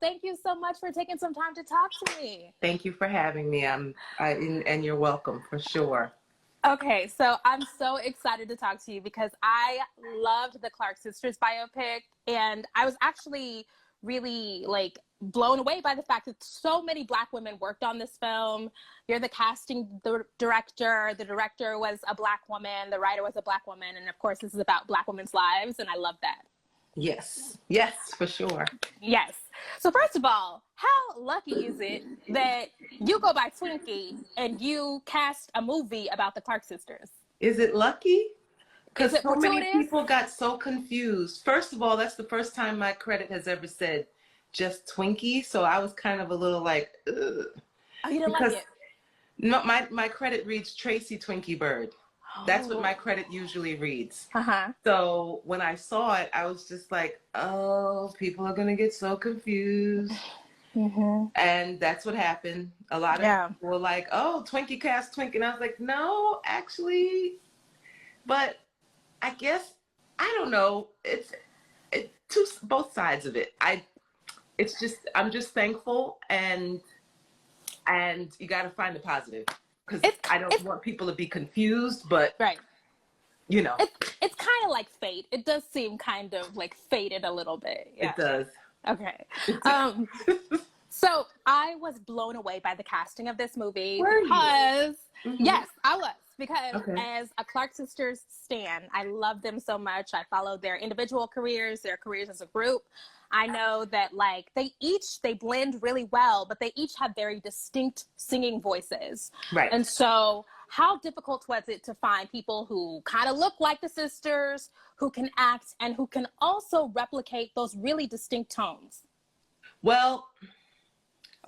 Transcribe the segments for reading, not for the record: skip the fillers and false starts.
Thank you so much for taking some time to talk to me. Thank you for having me. And you're welcome for sure. Okay, so I'm so excited to talk to you because I loved the Clark Sisters biopic, and I was actually really like blown away by the fact that so many Black women worked on this film. You're the casting director. The director was a Black woman. The writer was a Black woman. And of course, this is about Black women's lives, and I love that. Yes. Yes, for sure. Yes. So first of all, how lucky is it that you go by Twinkie and you cast a movie about the Clark sisters? Is it lucky? Because so many fortuitous? people got so confused. First of all, that's the first time my credit has ever said just Twinkie. So I was kind of a little like, ugh. Oh, you didn't like it? No, my credit reads Tracy Twinkie Byrd. That's what my credit usually reads. So when I saw it, I was just like, oh, people are going to get so confused. And that's what happened. A lot of people were like, oh, Twinkie cast Twinkie. And I was like, no, actually. But I guess, I don't know. It's both sides of it. I'm just thankful, and you got to find the positive. Because I don't want people to be confused, but, you know. It's kind of like fate. It does seem kind of like fated a little bit. Yeah. It does. Okay. So I was blown away by the casting of this movie. Yes, I was. Because as a Clark Sisters stan, I love them so much. I followed their individual careers, their careers as a group. I know that like they blend really well, but they each have very distinct singing voices. Right. And so how difficult was it to find people who kind of look like the sisters, who can act, and who can also replicate those really distinct tones? Well,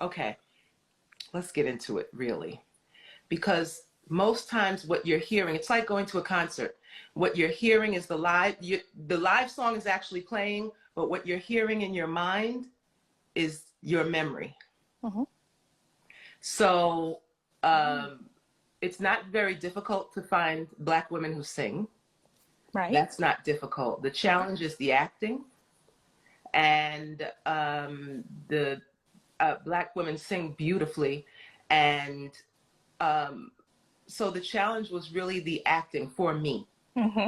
okay, let's get into it really. Because most times what you're hearing, it's like going to a concert. What you're hearing is the live song is actually playing, but what you're hearing in your mind is your memory. So it's not very difficult to find Black women who sing. Right. That's not difficult. The challenge is the acting. And the Black women sing beautifully. And so the challenge was really the acting for me.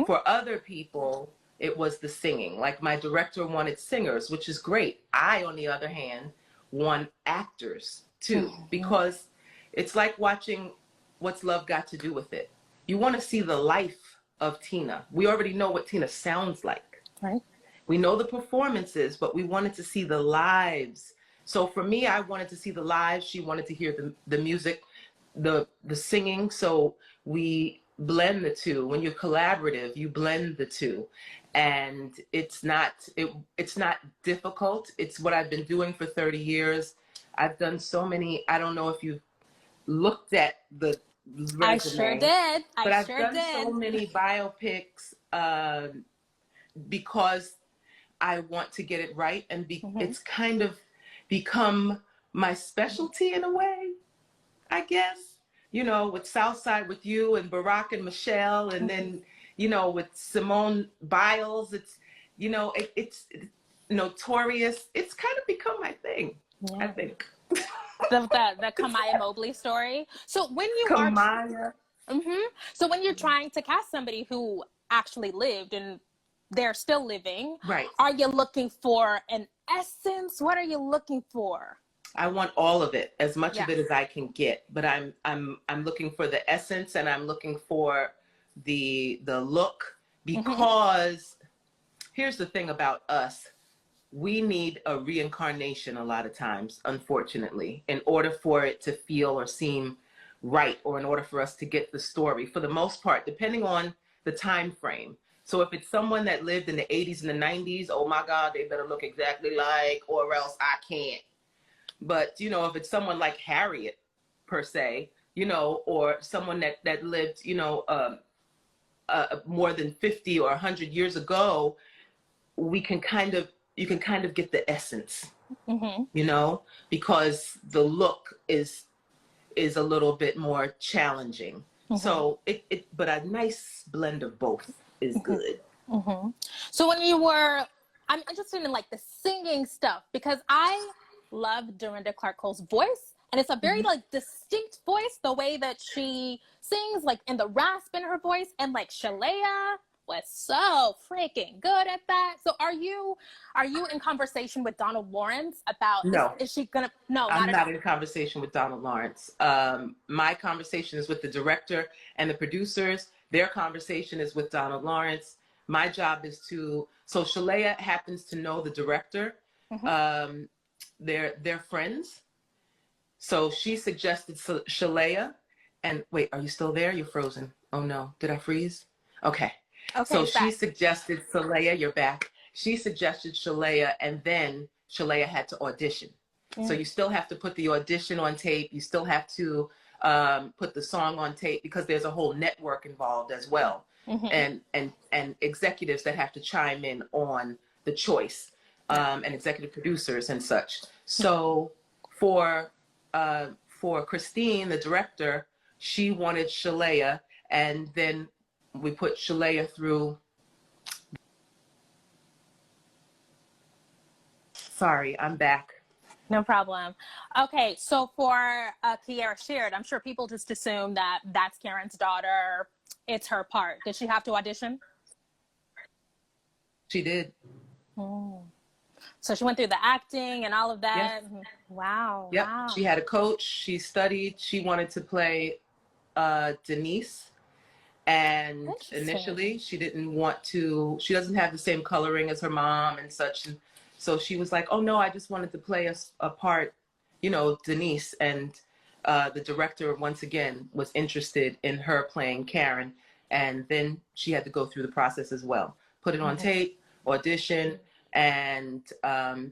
For other people, it was the singing. Like my director wanted singers, which is great. I, on the other hand, want actors too, because it's like watching What's Love Got to Do with It. You want to see the life of Tina. We already know what Tina sounds like. Right. We know the performances, but we wanted to see the lives. So for me, I wanted to see the lives. She wanted to hear the music, the singing. So we blend the two. When you're collaborative, you blend the two. And it's not difficult. It's what I've been doing for 30 years. I've done so many, I don't know if you've looked at the resume. I sure did. I've done so many biopics because I want to get it right. And it's kind of become my specialty in a way, I guess. You know, with Southside with you and Barack and Michelle, and then, you know, with Simone Biles, it's, you know, it's Notorious. It's kind of become my thing, I think. the Kamaya Mobley story. So when you so when you're trying to cast somebody who actually lived and they're still living, right? Are you looking for an essence? What are you looking for? I want all of it, as much of it as I can get. But I'm looking for the essence, and I'm looking for the look, because here's the thing about us. We need a reincarnation a lot of times, unfortunately, in order for it to feel or seem right, or in order for us to get the story, for the most part, depending on the time frame. So if it's someone that lived in the 80s and the 90s, oh my God, they better look exactly like, or else I can't. But, you know, if it's someone like Harriet, per se, you know, or someone that lived, you know, more than 50 or 100 years ago, you can kind of get the essence, you know, because the look is a little bit more challenging. So but a nice blend of both is good. So when you were, I'm interested in like the singing stuff, because I love Dorinda Clark Cole's voice. And it's a very like distinct voice, the way that she sings, like in the rasp in her voice. And like Shalea was so freaking good at that. So are you in conversation with Donald Lawrence about, No. is she gonna, no, I'm not at all. in conversation with Donald Lawrence. My conversation is with the director and the producers. Their conversation is with Donald Lawrence. My job is so Shalea happens to know the director. They're friends. So she suggested Shalea, and wait, are you still there? You're frozen. Oh no, did I freeze? Okay. So she suggested Shalea, you're back. She suggested Shalea, and then Shalea had to audition. So you still have to put the audition on tape. You still have to put the song on tape, because there's a whole network involved as well, and executives that have to chime in on the choice, and executive producers and such. So for Christine, the director, she wanted Shalea, and then we put Shalea through. Sorry, I'm back. No problem. Okay, so for Kiera Sheard, I'm sure people just assume that that's Karen's daughter. It's her part. Did she have to audition? She did. So she went through the acting and all of that. Yes. Wow. Yep. Wow. She had a coach. She studied. She wanted to play Denise. And initially she didn't want to, she doesn't have the same coloring as her mom and such. And so she was like, oh no, I just wanted to play a part, Denise. And the director, once again, was interested in her playing Karen. And then she had to go through the process as well. Put it on tape, audition. And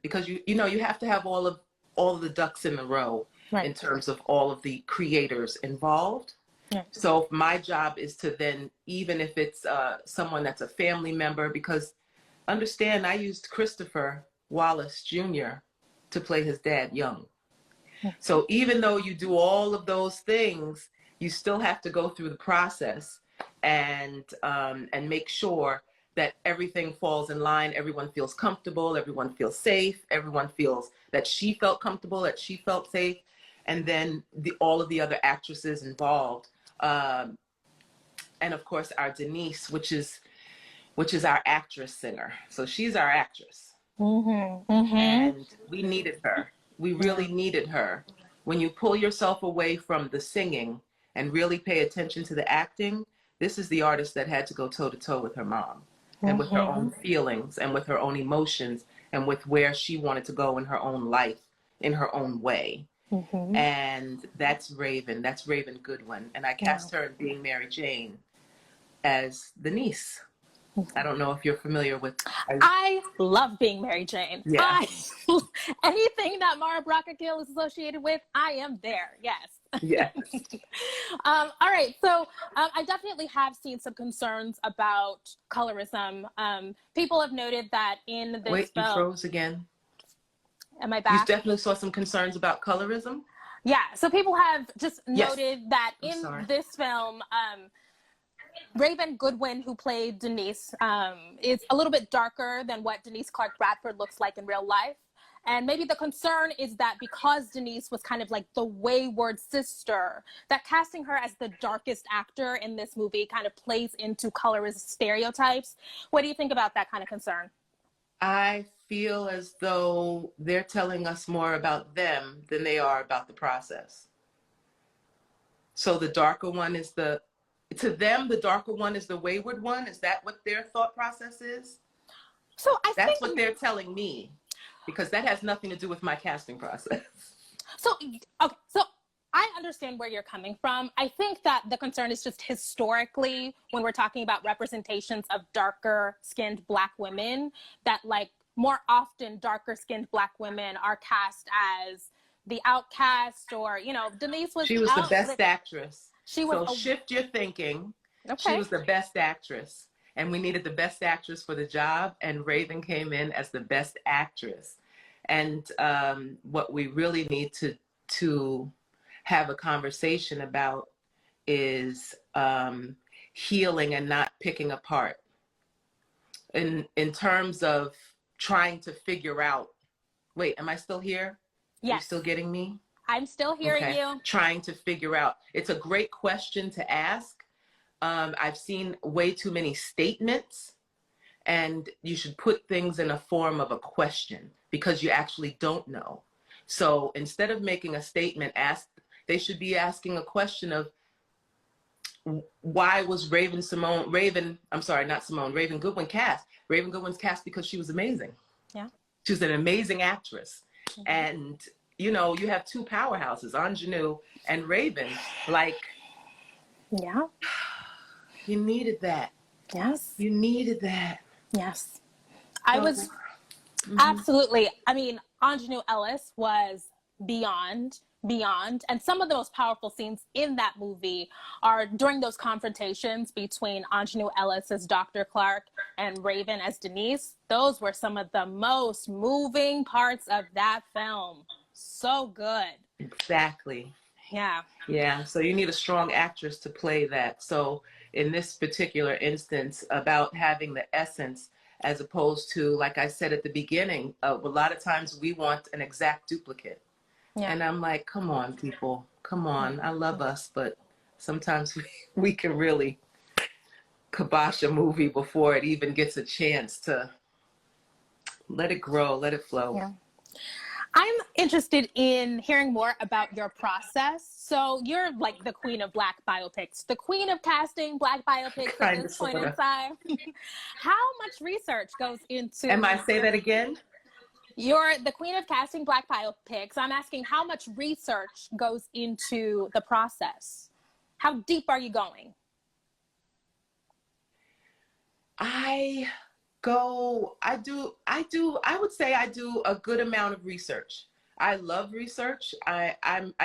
because you have to have all of the ducks in the row in terms of all of the creators involved. So my job is to then, even if it's someone that's a family member, because understand, I used Christopher Wallace Jr. to play his dad young. So even though you do all of those things, you still have to go through the process and make sure that everything falls in line. Everyone feels comfortable. Everyone feels safe. Everyone feels that she felt comfortable, that she felt safe. And then all of the other actresses involved. And of course our Denise, which is our actress singer. So she's our actress. And we needed her. We really needed her. When you pull yourself away from the singing and really pay attention to the acting, this is the artist that had to go toe to toe with her mom and with her own feelings and with her own emotions and with where she wanted to go in her own life, in her own way. And that's Raven Goodwin. And I cast her in Being Mary Jane as the niece. I don't know if you're familiar with. I love Being Mary Jane. Yeah. Anything that Mara Brockett-Gill is associated with, I am there. Yes. Yes. All right. So I definitely have seen some concerns about colorism. People have noted that in this Wait, film. you froze again. Am I back? You definitely saw some concerns about colorism? Yeah. So people have just noted that in this film, Raven Goodwin, who played Denise, is a little bit darker than what Denise Clark Bradford looks like in real life. And maybe the concern is that because Denise was kind of like the wayward sister, that casting her as the darkest actor in this movie kind of plays into colorist stereotypes. What do you think about that kind of concern? I feel as though they're telling us more about them than they are about the process. So the darker one is to them, the darker one is the wayward one. Is that what their thought process is? So that's what they're telling me, because that has nothing to do with my casting process. So I understand where you're coming from. I think that the concern is just historically, when we're talking about representations of darker skinned Black women, that like more often darker skinned Black women are cast as the outcast, or, Denise was. She was the best actress. She was. So shift your thinking. Okay. She was the best actress, and we needed the best actress for the job, and Raven came in as the best actress. And what we really need to have a conversation about is healing and not picking apart. In terms of trying to figure out, wait, am I still here? Yes. You still getting me? I'm still hearing you. Trying to figure out. It's a great question to ask. I've seen way too many statements, and you should put things in a form of a question because you actually don't know. So instead of making a statement, they should be asking a question of, why was Raven Goodwin cast? Raven Goodwin's cast because she was amazing. Yeah. She was an amazing actress. And, you know, you have two powerhouses, Ingenue and Raven. Like, yeah. You needed that. Yes. You needed that. Yes. I was absolutely, I mean, Ingenue Ellis was beyond. And some of the most powerful scenes in that movie are during those confrontations between Ingenue Ellis as Dr. Clark and Raven as Denise. Those were some of the most moving parts of that film. So good. Exactly. Yeah. Yeah. So you need a strong actress to play that. So in this particular instance, about having the essence, as opposed to, like I said at the beginning, a lot of times we want an exact duplicate. Yeah. And I'm like, come on, people, come on. I love us, but sometimes we can really kibosh a movie before it even gets a chance to let it grow, let it flow. Yeah. I'm interested in hearing more about your process. So you're like the queen of Black biopics, the queen of casting Black biopics at this point in time. How much research goes into... Am I say that again? You're the queen of casting Black biopics. I'm asking how much research goes into the process. How deep are you going? I would say I do a good amount of research. I love research. I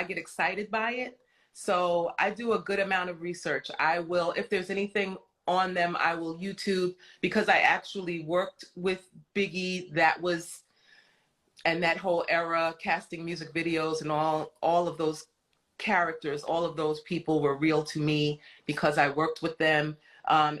get excited by it. So I do a good amount of research. I will, if there's anything on them, I will YouTube, because I actually worked with Biggie. And that whole era, casting music videos and all of those characters, all of those people were real to me because I worked with them.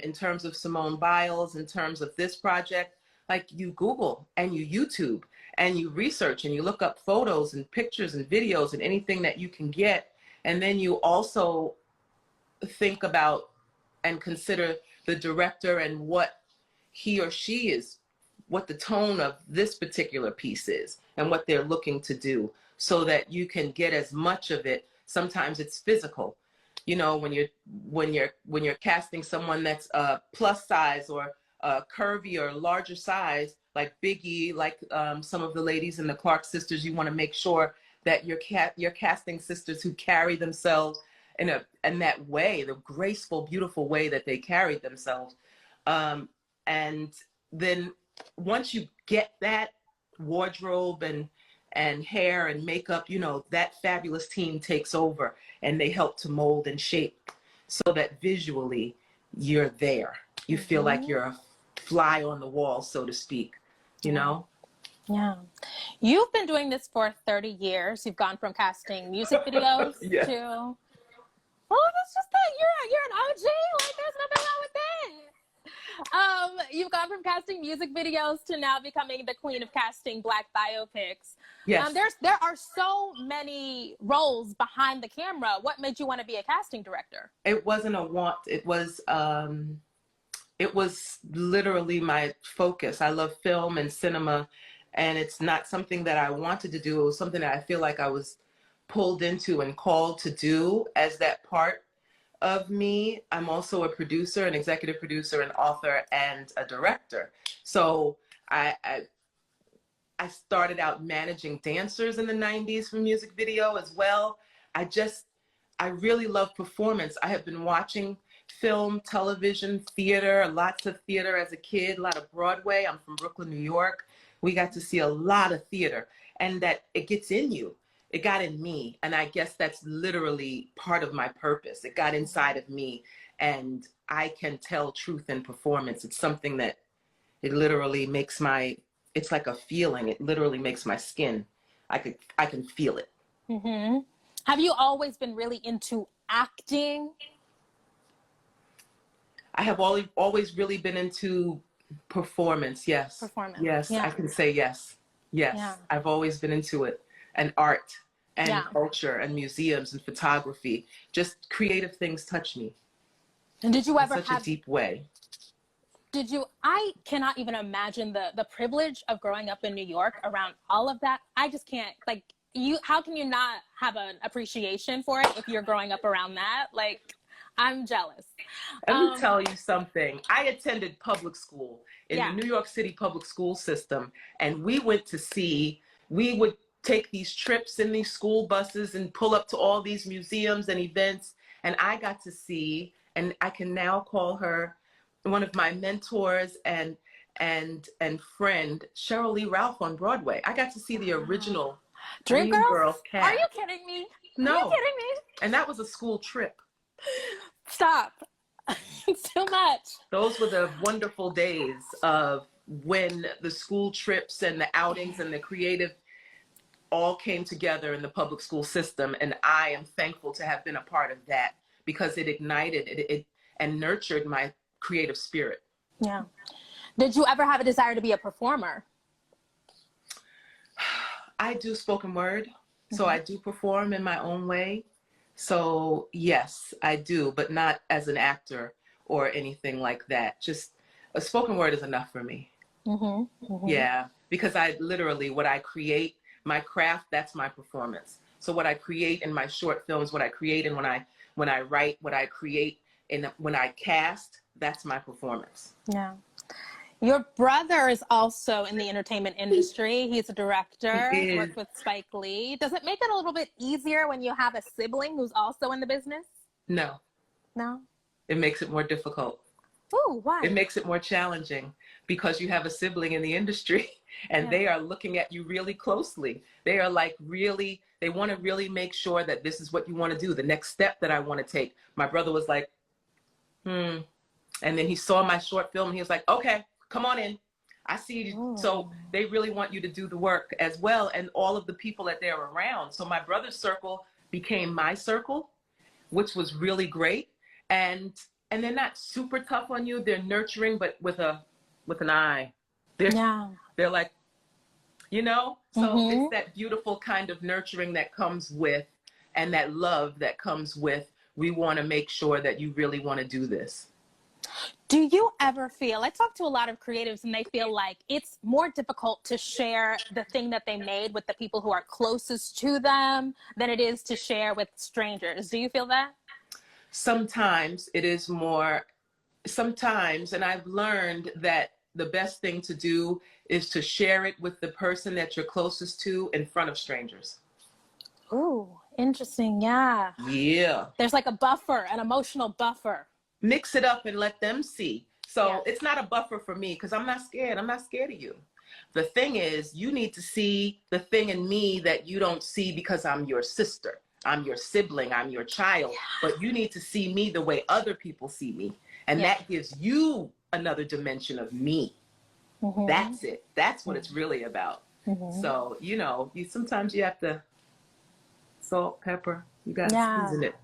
In terms of Simone Biles, in terms of this project, like, you Google and you YouTube and you research and you look up photos and pictures and videos and anything that you can get. And then you also think about and consider the director and what he or she is, what the tone of this particular piece is and what they're looking to do, so that you can get as much of it. Sometimes it's physical. You know, when you're casting someone that's plus size or curvy or larger size, like Biggie, like some of the ladies in the Clark sisters, you want to make sure that you're casting sisters who carry themselves in that way, the graceful, beautiful way that they carried themselves. And then once you get that wardrobe and hair and makeup, you know, that fabulous team takes over and they help to mold and shape so that visually you're there. You feel like you're a fly on the wall, so to speak, you know? Yeah. You've been doing this for 30 years. You've gone from casting music videos to... Oh, that's just that. You're an OG. Like, there's nothing wrong with that. You've gone from casting music videos to now becoming the queen of casting Black biopics. Yes. There are so many roles behind the camera. What made you want to be a casting director? It wasn't a want. It was literally my focus. I love film and cinema, and it's not something that I wanted to do. It was something that I feel like I was pulled into and called to do as that part of me. I'm also a producer, an executive producer, an author, and a director. So I started out managing dancers in the 90s for music video as well. I really love performance. I have been watching film, television, theater, lots of theater as a kid, a lot of Broadway. I'm from Brooklyn, New York. We got to see a lot of theater, and that it gets in you. It got in me, and I guess that's literally part of my purpose. It got inside of me, and I can tell truth in performance. It's something that it literally makes it's like a feeling. It literally makes my skin. I can feel it. Mm-hmm. Have you always been really into acting? I have always really been into performance. Yes. Performance. Yes, yeah. I can say yes. Yes, yeah. I've always been into it. and art and culture and museums and photography. Just creative things touch me. And did you ever in such a deep way? I cannot even imagine the privilege of growing up in New York around all of that. I just can't, like, how can you not have an appreciation for it if you're growing up around that? Like, I'm jealous. Let me tell you something. I attended public school in the New York City public school system, and we would take these trips in these school buses and pull up to all these museums and events, and I got to see, and I can now call her one of my mentors and friend, Cheryl Lee Ralph on Broadway. I got to see the original Dreamgirls cast. Are you kidding me? No. Are you kidding me? And that was a school trip. Stop. It's too much. Those were the wonderful days of when the school trips and the outings and the creative all came together in the public school system. And I am thankful to have been a part of that because it ignited it and nurtured my creative spirit. Yeah. Did you ever have a desire to be a performer? I do spoken word, so I do perform in my own way. So yes, I do, but not as an actor or anything like that. Just a spoken word is enough for me. Yeah, because I literally, what I create, my craft, that's my performance. So what I create in my short films, what I create and when I write, what I create and when I cast, that's my performance. Yeah. Your brother is also in the entertainment industry. He's a director. He worked with Spike Lee. Does it make it a little bit easier when you have a sibling who's also in the business? No. No? It makes it more difficult. Ooh, why? It makes it more challenging because you have a sibling in the industry and they are looking at you really closely. They are like they want to really make sure that this is what you want to do, the next step that I want to take. My brother was like, And then he saw my short film and he was like, okay, come on in. I see you. Ooh. So they really want you to do the work as well. And all of the people that they're around. So my brother's circle became my circle, which was really great. And they're not super tough on you. They're nurturing, but with an eye. They're like, so it's that beautiful kind of nurturing that comes with, and that love that comes with, we want to make sure that you really want to do this. Do you ever feel, I talk to a lot of creatives and they feel like it's more difficult to share the thing that they made with the people who are closest to them than it is to share with strangers. Do you feel that? Sometimes it is more, and I've learned that the best thing to do is to share it with the person that you're closest to in front of strangers. Ooh, interesting. Yeah. Yeah. There's like a buffer, an emotional buffer. Mix it up and let them see. So it's not a buffer for me because I'm not scared. I'm not scared of you. The thing is, you need to see the thing in me that you don't see because I'm your sister. I'm your sibling. I'm your child. But you need to see me the way other people see me. And that gives you another dimension of me. That's it. That's what it's really about. So, sometimes you have to salt, pepper. You got to season it.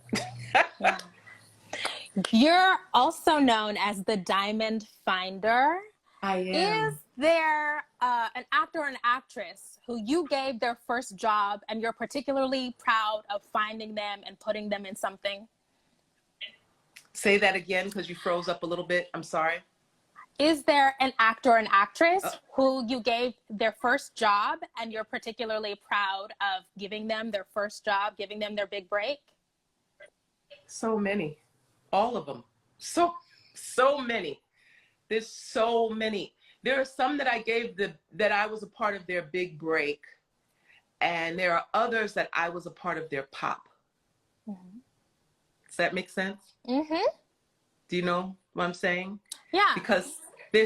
You're also known as the Diamond Finder. I am. Is there an actor or an actress who you gave their first job and you're particularly proud of finding them and putting them in something? Say that again because you froze up a little bit. I'm sorry. Is there an actor or an actress who you gave their first job and you're particularly proud of giving them their first job, giving them their big break? So many. All of them. So many. There's so many. There are some that I gave that I was a part of their big break. And there are others that I was a part of their pop. Does that make sense? Do you know what I'm saying? Yeah. Because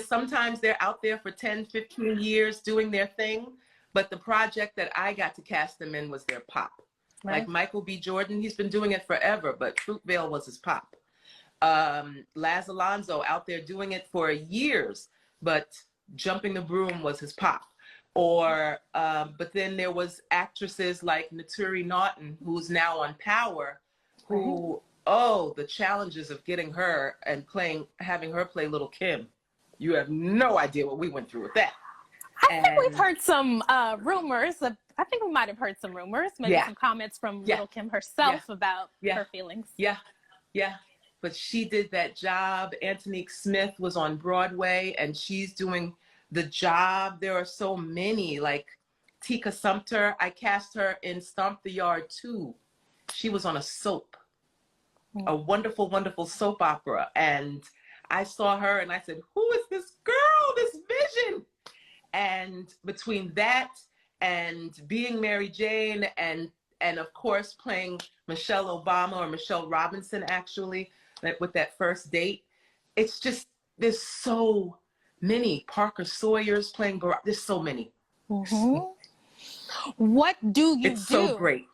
sometimes they're out there for 10, 15 years doing their thing. But the project that I got to cast them in was their pop. Right. Like Michael B. Jordan, he's been doing it forever, but Fruitvale was his pop. Laz Alonso out there doing it for years, but Jumping the Broom was his pop. Or, but then there was actresses like Naturi Naughton, who's now on Power, who, the challenges of getting her and having her play Little Kim. You have no idea what we went through with that. I think we've heard some rumors. I think we might have heard some rumors, maybe some comments from Little Kim herself about her feelings. Yeah. But she did that job. Antonique Smith was on Broadway, and she's doing the job. There are so many, like Tika Sumpter. I cast her in Stomp the Yard 2. She was on a soap, a wonderful, wonderful soap opera. And I saw her and I said, who is this girl, this vision? And between that and being Mary Jane and of course playing Michelle Obama, or Michelle Robinson actually, with that first date, it's just, there's so many. Parker Sawyer's playing Barack. There's so many. What do you do? It's so great.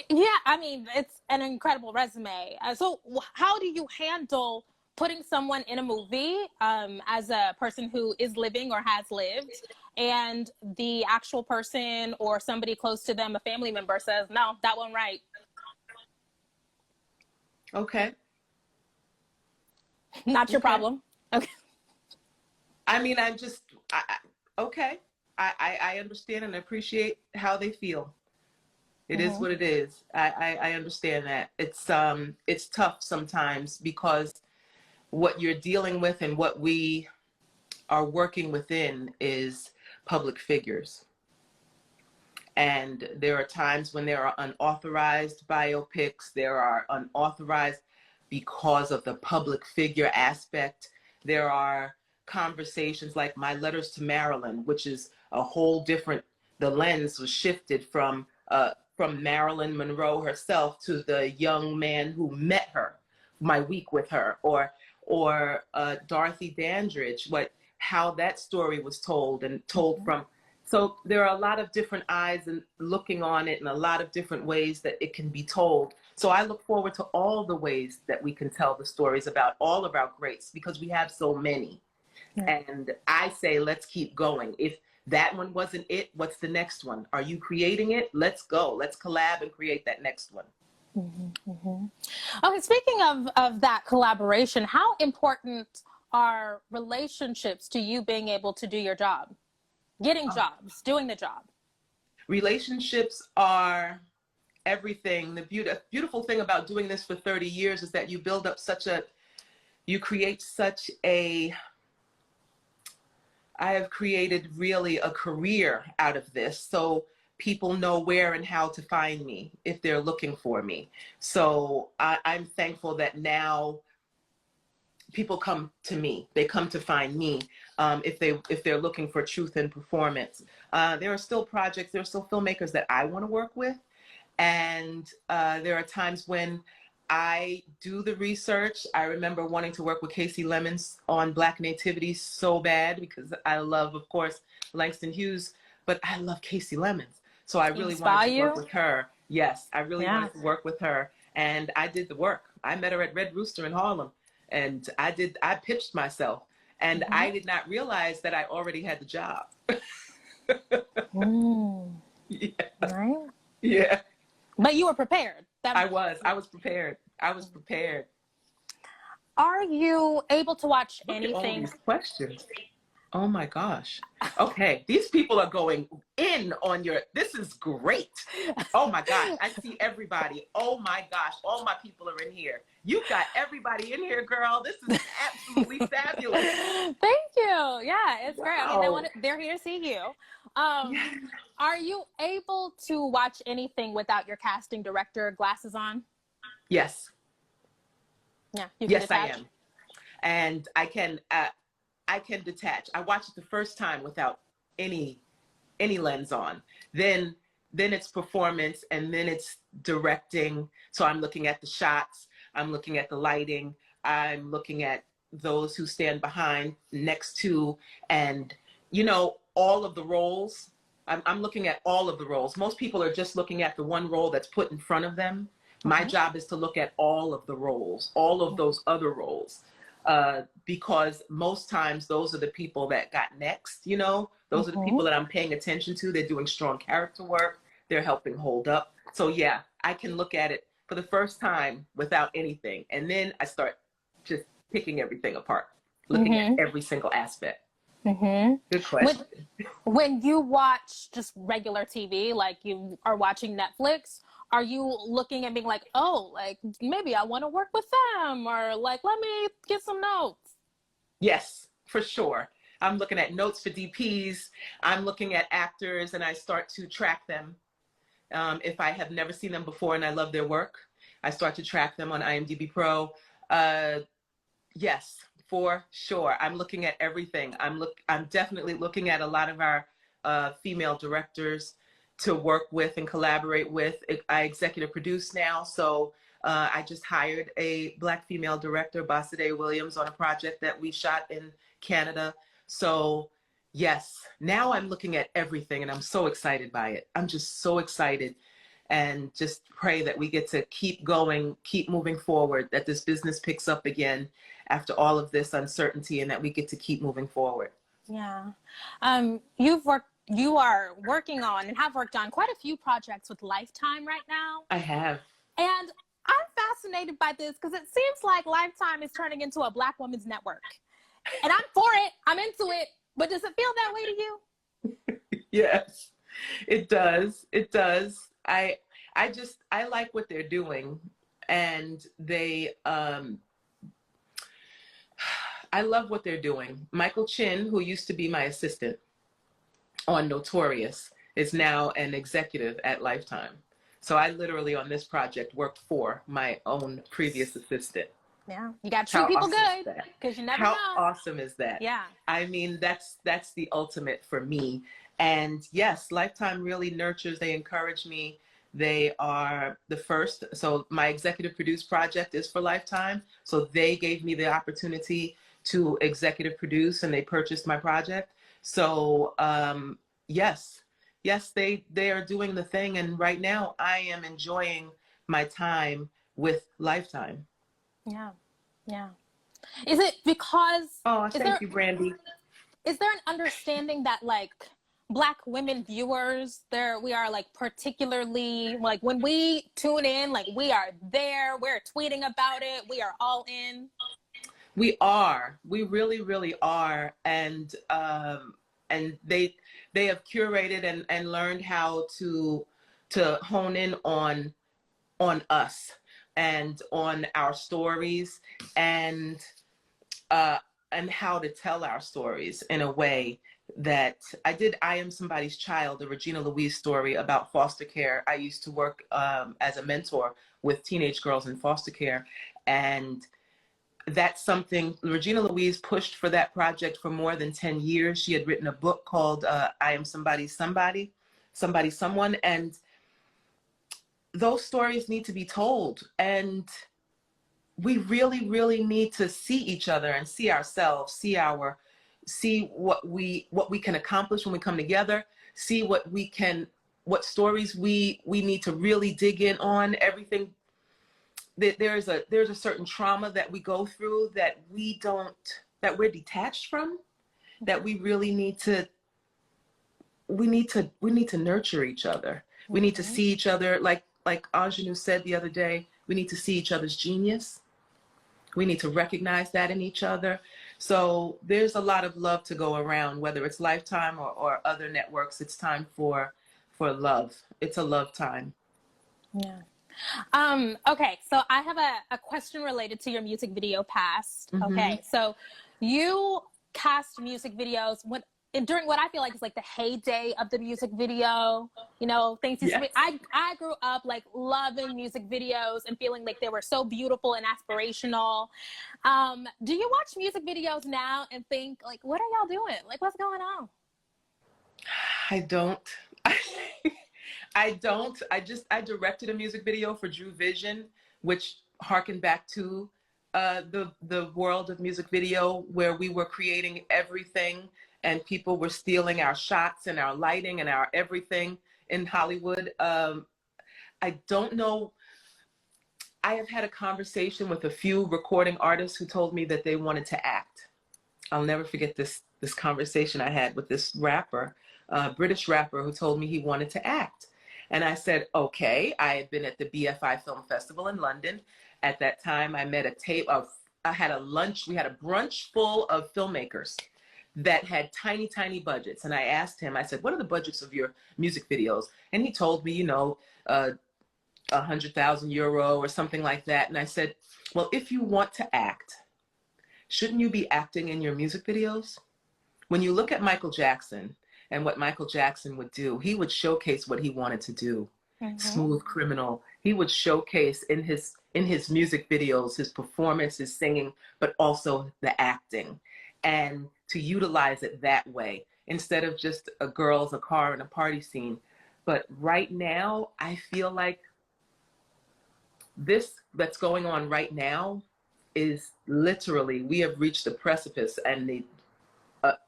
Yeah, I mean, it's an incredible resume. So how do you handle putting someone in a movie as a person who is living or has lived, and the actual person or somebody close to them, a family member, says, no, that one right? Okay. Not your problem. Okay. I mean, okay. I understand and appreciate how they feel. It is what it is. I understand that. It's tough sometimes because what you're dealing with and what we are working within is public figures. And there are times when there are unauthorized biopics. There are unauthorized because of the public figure aspect. There are conversations like my letters to Marilyn, which is a whole different, the lens was shifted from Marilyn Monroe herself to the young man who met her, my week with her, or Dorothy Dandridge, how that story was told and told from. So there are a lot of different eyes and looking on it, and a lot of different ways that it can be told. So I look forward to all the ways that we can tell the stories about all of our greats, because we have so many. And I say, let's keep going. If that one wasn't it, what's the next one? Are you creating it? Let's go. Let's collab and create that next one. Okay, speaking of that collaboration, how important are relationships to you being able to do your job? Getting jobs, doing the job. Relationships are everything. The beautiful thing about doing this for 30 years is that you build up you create such a, I have created really a career out of this. So people know where and how to find me if they're looking for me. So I'm thankful that now people come to me. They come to find me if they're looking for truth in performance. There are still projects, there are still filmmakers that I want to work with. And there are times when I do the research. I remember wanting to work with Casey Lemons on Black Nativity so bad, because I love, of course, Langston Hughes, but I love Casey Lemons. So I really wanted to work with her. Yes, I really wanted to work with her. And I did the work. I met her at Red Rooster in Harlem. And I pitched myself. And I did not realize that I already had the job. Yeah. Right? Yeah. But you were prepared. I was prepared. Are you able to watch anything? All these questions. Oh my gosh. Okay. These people are going in on this is great. Oh my gosh. I see everybody. Oh my gosh. All my people are in here. You got everybody in here, girl. This is absolutely fabulous. Thank you. Yeah, it's great. I mean, they're here to see you. Are you able to watch anything without your casting director glasses on? Yes. Yeah. Yes, I am. And I can detach. I watch it the first time without any lens on. Then it's performance, and then it's directing. So I'm looking at the shots. I'm looking at the lighting. I'm looking at those who stand behind, next to, and all of the roles. I'm looking at all of the roles. Most people are just looking at the one role that's put in front of them. My job is to look at all of the roles, all of those other roles. Because most times those are the people that got next, those are the people that I'm paying attention to. They're doing strong character work. They're helping hold up. So yeah, I can look at it for the first time without anything. And then I start just picking everything apart, looking at every single aspect. Good question. When you watch just regular TV, like you are watching Netflix, are you looking and being like, oh, like maybe I want to work with them, or like let me get some notes? Yes, for sure. I'm looking at notes for DPs. I'm looking at actors and I start to track them. If I have never seen them before and I love their work, I start to track them on IMDb Pro. Yes, for sure. I'm looking at everything. I'm definitely looking at a lot of our female directors to work with and collaborate with. I executive produce now, so I just hired a Black female director, Basade Williams, on a project that we shot in Canada. So yes, now I'm looking at everything and I'm so excited by it. I'm just so excited, and just pray that we get to keep going, keep moving forward, that this business picks up again after all of this uncertainty, and that we get to keep moving forward. Yeah. You are working on and have worked on quite a few projects with Lifetime right now. I have. And I'm fascinated by this because it seems like Lifetime is turning into a Black women's network. And I'm for it. I'm into it. But does it feel that way to you? Yes, it does. It does. I like what they're doing, and I love what they're doing. Michael Chin, who used to be my assistant on Notorious, is now an executive at Lifetime. So I literally on this project worked for my own previous assistant. Yeah, you got to treat people good because you never know. How awesome is that? Yeah. I mean, that's the ultimate for me. And yes, Lifetime really nurtures, they encourage me. They are the first. So my executive produce project is for Lifetime. So they gave me the opportunity to executive produce, and they purchased my project. So yes, they are doing the thing. And right now I am enjoying my time with Lifetime. Yeah. Yeah. Is it because... Oh, thank you, Brandy. Is there an understanding that like Black women viewers, we are like particularly, like when we tune in, like we are there, we're tweeting about it, we are all in? We are. We really, really are. And they have curated and learned how to hone in on us and on our stories, and how to tell our stories in a way that I Am Somebody's Child, the Regina Louise story about foster care. I used to work as a mentor with teenage girls in foster care, and that's something Regina Louise pushed for that project for more than 10 years. She had written a book called I Am Somebody's Somebody, Somebody Someone, and those stories need to be told. And we really, really need to see each other and see ourselves, see what we can accomplish when we come together, see what stories we need to really dig in on. Everything. There's a certain trauma that we go through that we're detached from, that we really need to nurture each other. Mm-hmm. We need to see each other, like Anjanou said the other day, we need to see each other's genius. We need to recognize that in each other. So there's a lot of love to go around, whether it's Lifetime or other networks. It's time for love. It's a love time. Yeah. Okay, so I have a question related to your music video past. Mm-hmm. Okay, so you cast music videos during what I feel like is like the heyday of the music video, things used to be. I grew up like loving music videos and feeling like they were so beautiful and aspirational. Do you watch music videos now and think like, what are y'all doing? Like, what's going on? I don't. I don't. I directed a music video for Drew Vision, which harkened back to the world of music video, where we were creating everything and people were stealing our shots and our lighting and our everything in Hollywood. I don't know. I have had a conversation with a few recording artists who told me that they wanted to act. I'll never forget this conversation I had with this rapper, British rapper, who told me he wanted to act. And I said, okay. I had been at the BFI Film Festival in London. At that time, I met I had a lunch, we had a brunch full of filmmakers. that had tiny, tiny budgets. And I asked him, I said, what are the budgets of your music videos? And he told me, 100,000 euro or something like that. And I said, well, if you want to act, shouldn't you be acting in your music videos? When you look at Michael Jackson and what Michael Jackson would do, he would showcase what he wanted to do. Smooth Criminal. He would showcase in his music videos, his performance, his singing, but also the acting. And to utilize it that way, instead of just a girls, a car, and a party scene. But right now, I feel like this that's going on right now is literally, we have reached the precipice and the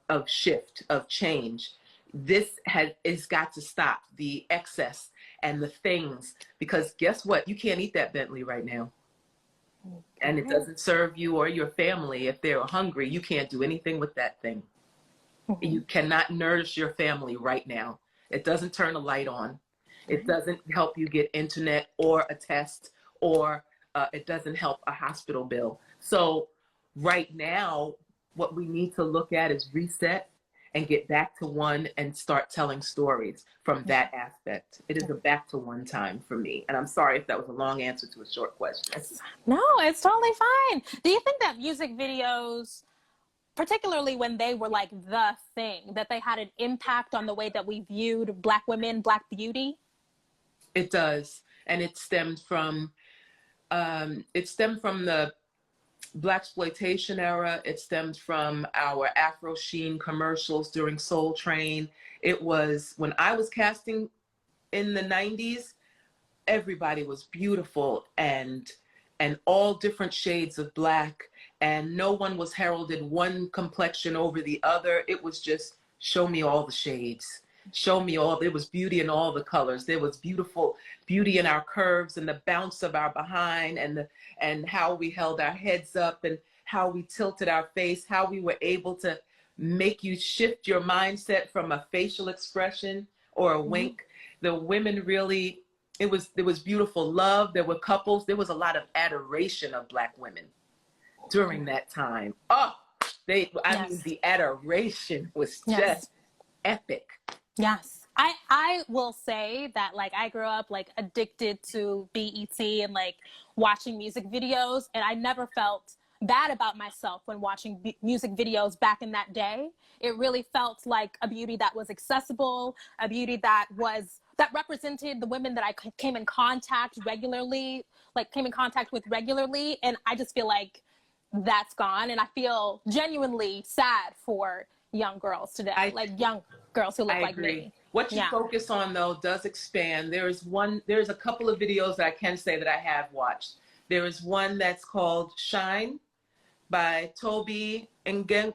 of shift, of change. This has got to stop, the excess and the things, because guess what? You can't eat that Bentley right now. And it doesn't serve you or your family. If they're hungry, you can't do anything with that thing. You cannot nourish your family right now. It doesn't turn a light on. It doesn't help you get internet or a test, or it doesn't help a hospital bill. So right now, what we need to look at is reset and get back to one and start telling stories from that aspect. It is a back to one time for me. And I'm sorry if that was a long answer to a short question. No, it's totally fine. Do you think that music videos, particularly when they were like the thing, that they had an impact on the way that we viewed Black women, Black beauty? It does. And it stemmed from the Blaxploitation era. It stemmed from our Afro Sheen commercials during Soul Train. It was when I was casting in the 90s, everybody was beautiful and all different shades of Black, and no one was heralded one complexion over the other. It was just, show me all the shades. Show me all. There was beauty in all the colors. There was beauty in our curves and the bounce of our behind, and how we held our heads up, and how we tilted our face, how we were able to make you shift your mindset from a facial expression or a wink. The women really, there was beautiful love. There were couples. There was a lot of adoration of Black women during that time. Oh, I mean, the adoration was just epic. Yes. I will say that, like, I grew up like addicted to BET and like watching music videos, and I never felt bad about myself when watching music videos back in that day. It really felt like a beauty that was accessible, a beauty that represented the women that I came in contact with regularly. And I just feel like that's gone. And I feel genuinely sad for young girls today, like young girls who look like me. What you focus on, though, does expand. There's a couple of videos that I can say that I have watched. There is one that's called Shine by Toby Ngen.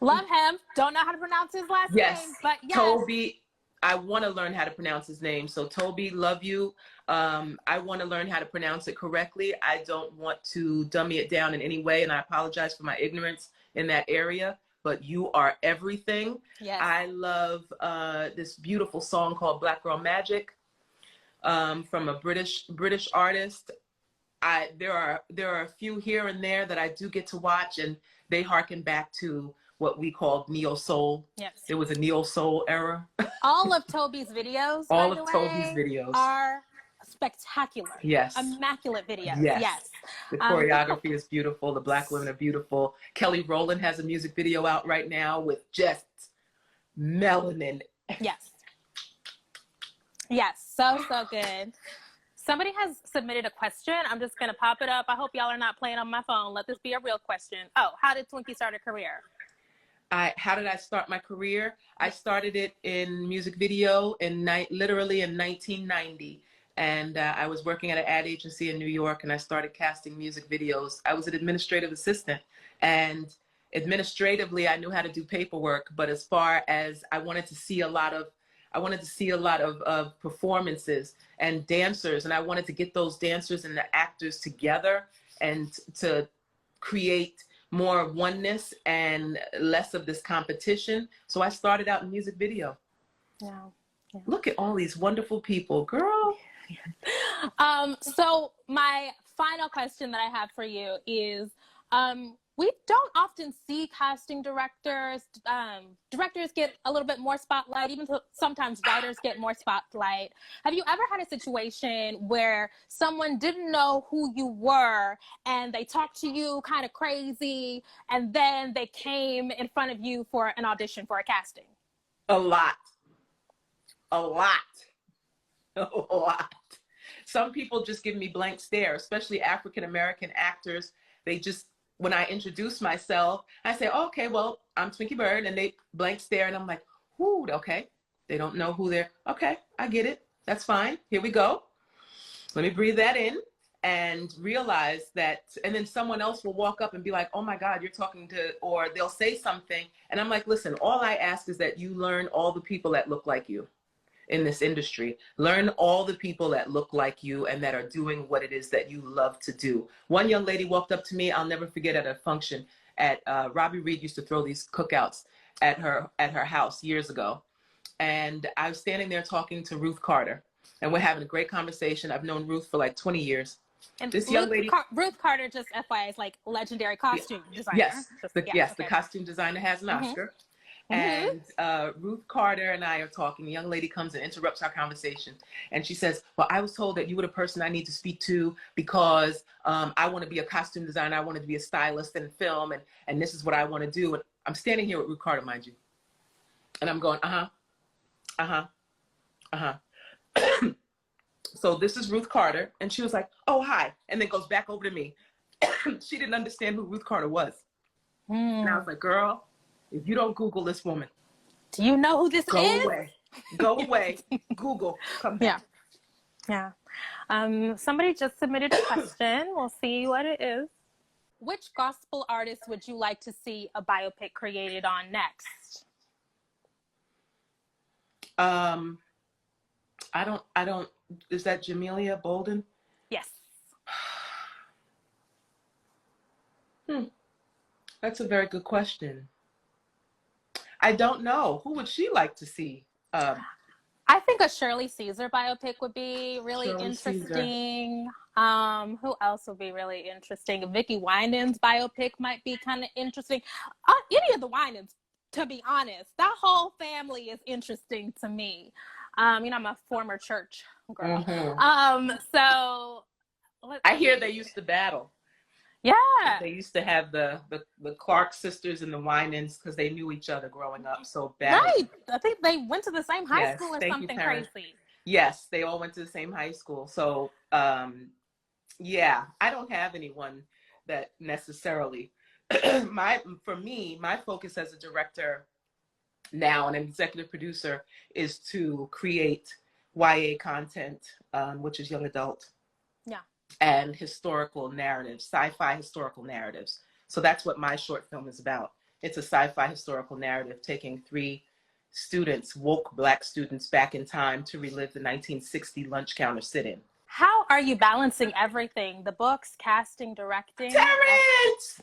Love him. Don't know how to pronounce his last name, but yes. Toby, I want to learn how to pronounce his name. So Toby, love you. I want to learn how to pronounce it correctly. I don't want to dummy it down in any way, and I apologize for my ignorance in that area. But you are everything. Yes. I love this beautiful song called Black Girl Magic from a British artist. There are a few here and there that I do get to watch, and they harken back to what we called neo soul. Yes. There was a neo soul era. All of Toby's videos, Toby's videos are spectacular. Yes. Immaculate videos. Yes. The choreography is beautiful. The Black women are beautiful. Kelly Rowland has a music video out right now with just melanin. Yes. Yes. So good. Somebody has submitted a question. I'm just going to pop it up. I hope y'all are not playing on my phone. Let this be a real question. Oh, how did Twinkie start a career? How did I start my career? I started it in music video literally in 1990. And I was working at an ad agency in New York, and I started casting music videos. I was an administrative assistant, and administratively, I knew how to do paperwork. But as far as I wanted to see a lot of performances and dancers, and I wanted to get those dancers and the actors together and to create more oneness and less of this competition. So I started out in music video. Yeah. Look at all these wonderful people, girl. So my final question that I have for you is, we don't often see casting directors. Directors get a little bit more spotlight, even though sometimes writers get more spotlight. Have you ever had a situation where someone didn't know who you were and they talked to you kind of crazy, and then they came in front of you for an audition for a casting? A lot. A lot. A lot. Some people just give me blank stare, especially African-American actors. They just, when I introduce myself, I say, oh, okay, well, I'm Twinkie Byrd, and they blank stare, and I'm like, whoo, okay. They don't know who they're, okay, I get it. That's fine. Here we go. Let me breathe that in and realize that, and then someone else will walk up and be like, oh my God, you're talking to, or they'll say something. And I'm like, listen, all I ask is that you learn all the people that look like you in this industry. Learn all the people that look like you and that are doing what it is that you love to do. One young lady walked up to me, I'll never forget, at a function at Robbie Reed used to throw these cookouts at her house years ago. And I was standing there talking to Ruth Carter, and we're having a great conversation. I've known Ruth for like 20 years. And this young lady, Ruth Carter, just FYI, is like legendary costume designer. Yes, the costume designer has an Oscar. And Ruth Carter and I are talking. A young lady comes and interrupts our conversation. And she says, well, I was told that you were the person I need to speak to because I want to be a costume designer. I wanted to be a stylist in film. And this is what I want to do. And I'm standing here with Ruth Carter, mind you. And I'm going, So this is Ruth Carter. And she was like, oh, hi. And then goes back over to me. She didn't understand who Ruth Carter was. And I was like, girl, if you don't Google this woman. Do you know who this is? Go away. Go away. Google. Come back. Yeah. Somebody just submitted a question. We'll see what it is. Which gospel artist would you like to see a biopic created on next? I don't, is that Jamelia Bolden? Yes. That's a very good question. I don't know. Who would she like to see? I think a Shirley Caesar biopic would be really interesting. Who else would be really interesting? Vicky Winans biopic might be kind of interesting. Any of the Winans, to be honest. That whole family is interesting to me. I'm a former church girl. So I hear they used to battle. Yeah. They used to have the Clark sisters and the Winans because they knew each other growing up so bad. Right. I think they went to the same high school or something crazy. Yes, they all went to the same high school. So, yeah, I don't have anyone that necessarily. For me, my focus as a director now and an executive producer is to create YA content, which is young adult. Yeah. And historical narratives, sci-fi historical narratives. So that's what my short film is about. It's a sci-fi historical narrative taking 3 students, woke Black students, back in time to relive the 1960 lunch counter sit-in. How are you balancing everything? The books, casting, directing? Terrence!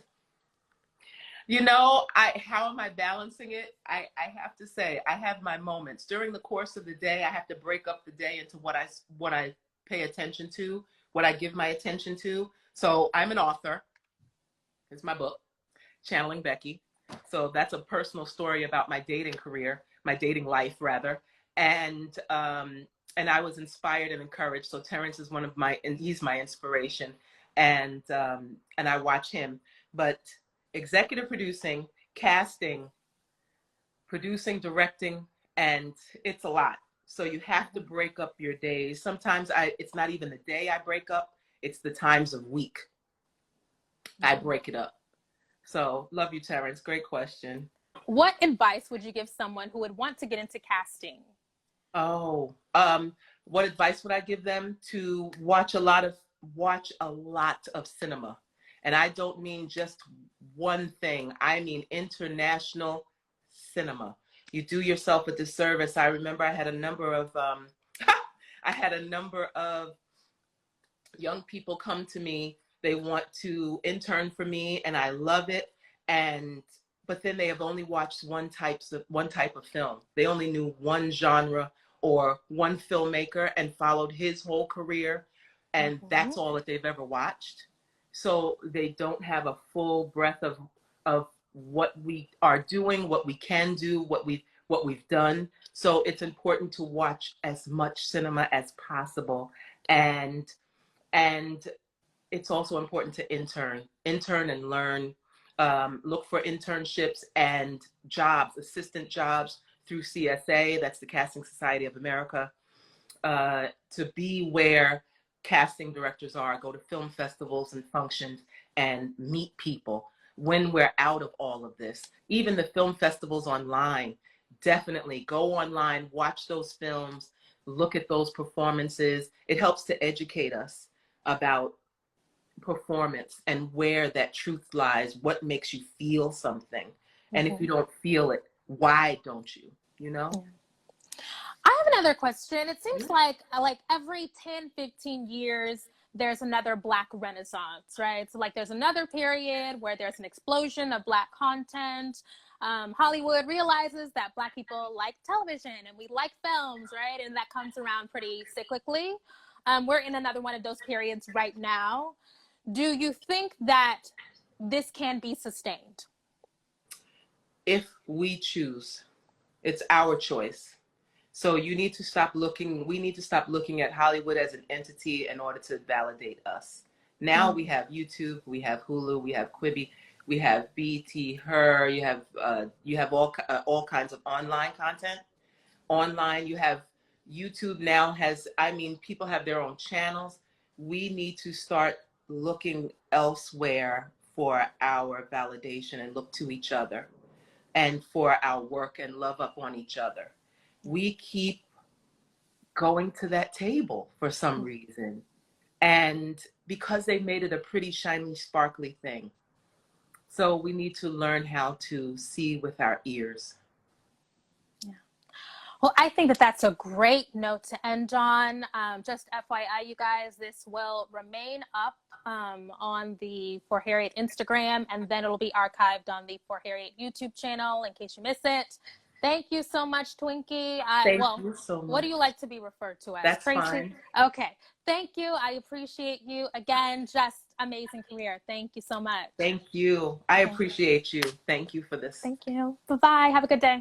How am I balancing it? I have to say, I have my moments. During the course of the day, I have to break up the day into what I pay attention to, what I give my attention to. So I'm an author. It's my book, Channeling Becky. So that's a personal story about my dating career, my dating life rather. And I was inspired and encouraged. So Terrence is he's my inspiration. And I watch him. But executive producing, casting, producing, directing, and it's a lot. So you have to break up your days. Sometimes it's not even the day I break up, it's the times of week I break it up. So love you, Terrence. Great question. What advice would you give someone who would want to get into casting? What advice would I give them? To watch a lot of cinema. And I don't mean just one thing. I mean international cinema. You do yourself a disservice. I remember I had a number of young people come to me. They want to intern for me, and I love it. But then they have only watched one type of film. They only knew one genre or one filmmaker and followed his whole career, and that's all that they've ever watched. so they don't have a full breadth of what we are doing, what we can do, what we've done. So it's important to watch as much cinema as possible, and it's also important to intern and learn. Look for internships and jobs, assistant jobs through CSA, that's the Casting Society of America, to be where casting directors are. Go to film festivals and functions and meet people when we're out of all of this. Even the film festivals online, definitely go online, watch those films, look at those performances. It helps to educate us about performance and where that truth lies, what makes you feel something. And if you don't feel it, why don't you, you know? Yeah. I have another question. It seems like every 10, 15 years, there's another Black renaissance, right? So like there's another period where there's an explosion of Black content. Hollywood realizes that Black people like television and we like films, right? And that comes around pretty cyclically. We're in another one of those periods right now. Do you think that this can be sustained? If we choose, it's our choice. So you need to stop looking, we need to stop looking at Hollywood as an entity in order to validate us. Now we have YouTube, we have Hulu, we have Quibi, we have BT, Her, you have all kinds of online content. Online, you have YouTube now has, I mean, people have their own channels. We need to start looking elsewhere for our validation and look to each other and for our work and love up on each other. We keep going to that table for some reason. And because they made it a pretty shiny, sparkly thing. So we need to learn how to see with our ears. Yeah. Well, I think that that's a great note to end on. Just FYI, you guys, this will remain up on the For Harriet Instagram, and then it'll be archived on the For Harriet YouTube channel in case you miss it. Thank you so much, Twinkie. Thank you so much. What do you like to be referred to as? That's Tracy? fine. Okay. Thank you. I appreciate you. Again, just amazing career. Thank you so much. Thank you. I appreciate you. Thank you for this. Thank you. Bye-bye. Have a good day.